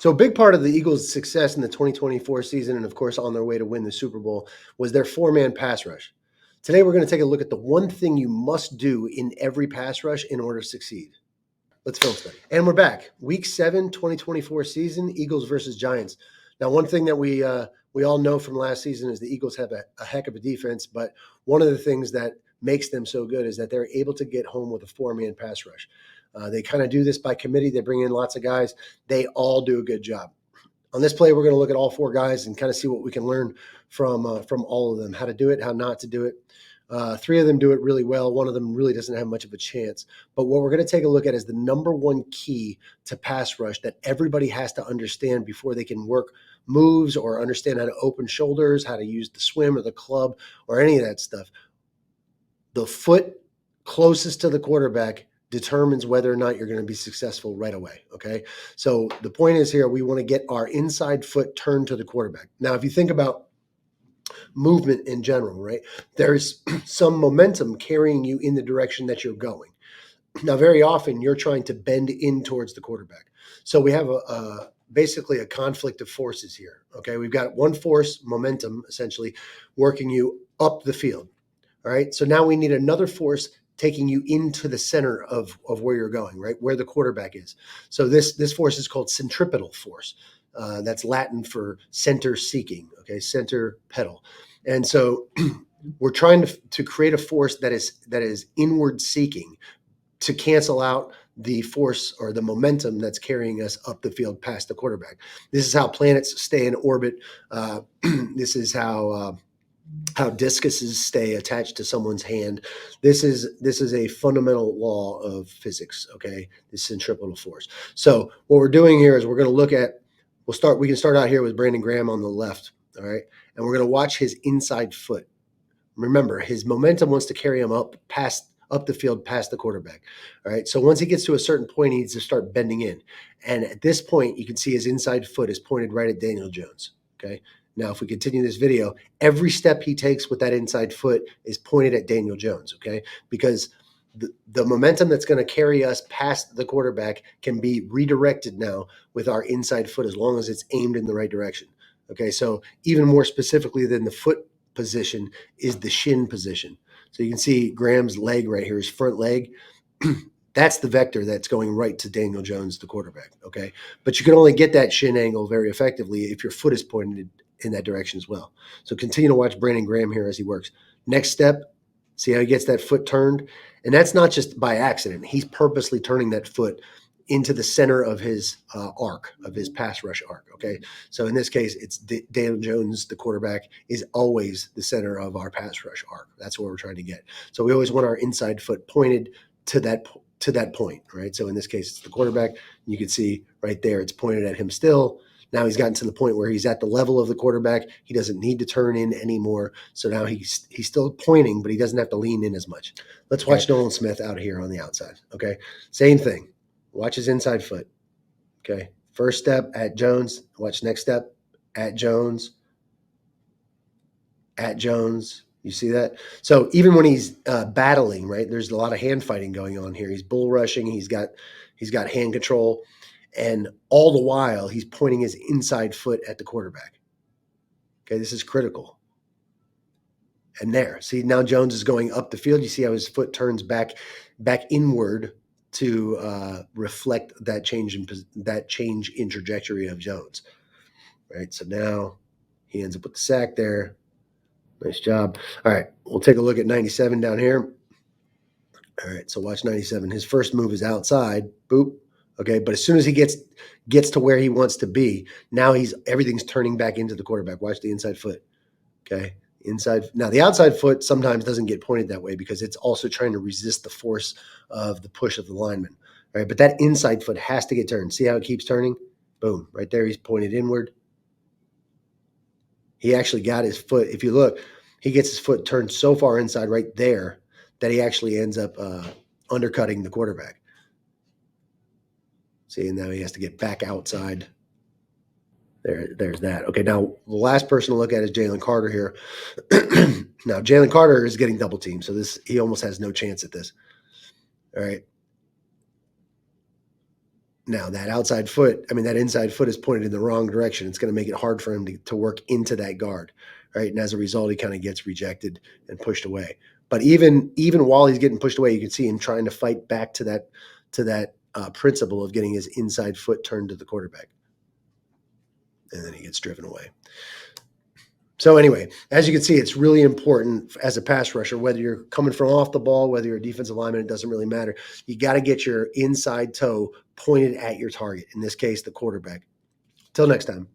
So a big part of the Eagles' success in the 2024 season, and of course on their way to win the Super Bowl, was their four-man pass rush. Today we're going to take a look at the one thing you must do in every pass rush in order to succeed. Let's film study. And we're back. Week 7, 2024 season, Eagles versus Giants. Now, one thing that we all know from last season is the Eagles have a heck of a defense, but one of the things that makes them so good is that they're able to get home with a four-man pass rush. They kind of do this by committee. They bring in lots of guys. They all do a good job. On this play, we're going to look at all four guys and kind of see what we can learn from all of them, how to do it, how not to do it. Three of them do it really well. One of them really doesn't have much of a chance. But what we're going to take a look at is the number one key to pass rush that everybody has to understand before they can work moves or understand how to open shoulders, how to use the swim or the club or any of that stuff. The foot closest to the quarterback determines whether or not you're going to be successful right away, okay? So the point is here, we want to get our inside foot turned to the quarterback. Now, if you think about movement in general, right, there's some momentum carrying you in the direction that you're going. Now, very often you're trying to bend in towards the quarterback. So we have basically a conflict of forces here, okay? We've got one force, momentum, essentially, working you up the field, all right? So now we need another force taking you into the center of where you're going, right, where the quarterback is. So this force is called centripetal force. That's Latin for center seeking, okay, center pedal. And so we're trying to create a force that is inward seeking to cancel out the force or the momentum that's carrying us up the field past the quarterback. This is how planets stay in orbit. This is how discuses stay attached to someone's hand. This is a fundamental law of physics, okay? This centripetal force. So what we're doing here is we're going to look at, we can start out here with Brandon Graham on the left, all right? And we're going to watch his inside foot. Remember, his momentum wants to carry him up the field past the quarterback, all right? So once he gets to a certain point, he needs to start bending in. And at this point, you can see his inside foot is pointed right at Daniel Jones, okay? Now, if we continue this video, every step he takes with that inside foot is pointed at Daniel Jones, okay? Because the momentum that's going to carry us past the quarterback can be redirected now with our inside foot as long as it's aimed in the right direction, okay? So even more specifically than the foot position is the shin position. So you can see Graham's leg right here, his front leg. That's the vector that's going right to Daniel Jones, the quarterback, okay? But you can only get that shin angle very effectively if your foot is pointed in that direction as well. So continue to watch Brandon Graham here as he works. Next step, see how he gets that foot turned? And that's not just by accident. He's purposely turning that foot into the center of his arc, of his pass rush arc, okay? So in this case, it's Daniel Jones, the quarterback, is always the center of our pass rush arc. That's what we're trying to get. So we always want our inside foot pointed to that point, right? So in this case, it's the quarterback. You can see right there, it's pointed at him still. Now he's gotten to the point where he's at the level of the quarterback. He doesn't need to turn in anymore. So now he's still pointing, but he doesn't have to lean in as much. Let's watch Nolan Smith out here on the outside, okay? Same thing. Watch his inside foot, okay? First step at Jones. Watch next step at Jones. At Jones. You see that? So even when he's battling, right, there's a lot of hand fighting going on here. He's bull rushing. He's got hand control. And all the while, he's pointing his inside foot at the quarterback. Okay, this is critical. And there, see, now Jones is going up the field. You see how his foot turns back inward to reflect that change in trajectory of Jones. Right, so now he ends up with the sack there. Nice job. All right, we'll take a look at 97 down here. All right, so watch 97. His first move is outside. Boop. Okay, but as soon as he gets to where he wants to be, now everything's turning back into the quarterback. Watch the inside foot. Okay, inside. Now the outside foot sometimes doesn't get pointed that way because it's also trying to resist the force of the push of the lineman. All right, but that inside foot has to get turned. See how it keeps turning? Boom, right there. He's pointed inward. He actually got his foot. If you look, he gets his foot turned so far inside right there that he actually ends up undercutting the quarterback. See, and now he has to get back outside. There's that. Okay, now the last person to look at is Jalen Carter here. Now, Jalen Carter is getting double teamed, so he almost has no chance at this. All right. Now that inside foot is pointed in the wrong direction. It's going to make it hard for him to work into that guard, right? And as a result, he kind of gets rejected and pushed away. But even while he's getting pushed away, you can see him trying to fight back to that principle of getting his inside foot turned to the quarterback, and then he gets driven away. So anyway, as you can see, it's really important as a pass rusher, whether you're coming from off the ball, whether you're a defensive lineman, it doesn't really matter. You got to get your inside toe pointed at your target, in this case, the quarterback. Till next time.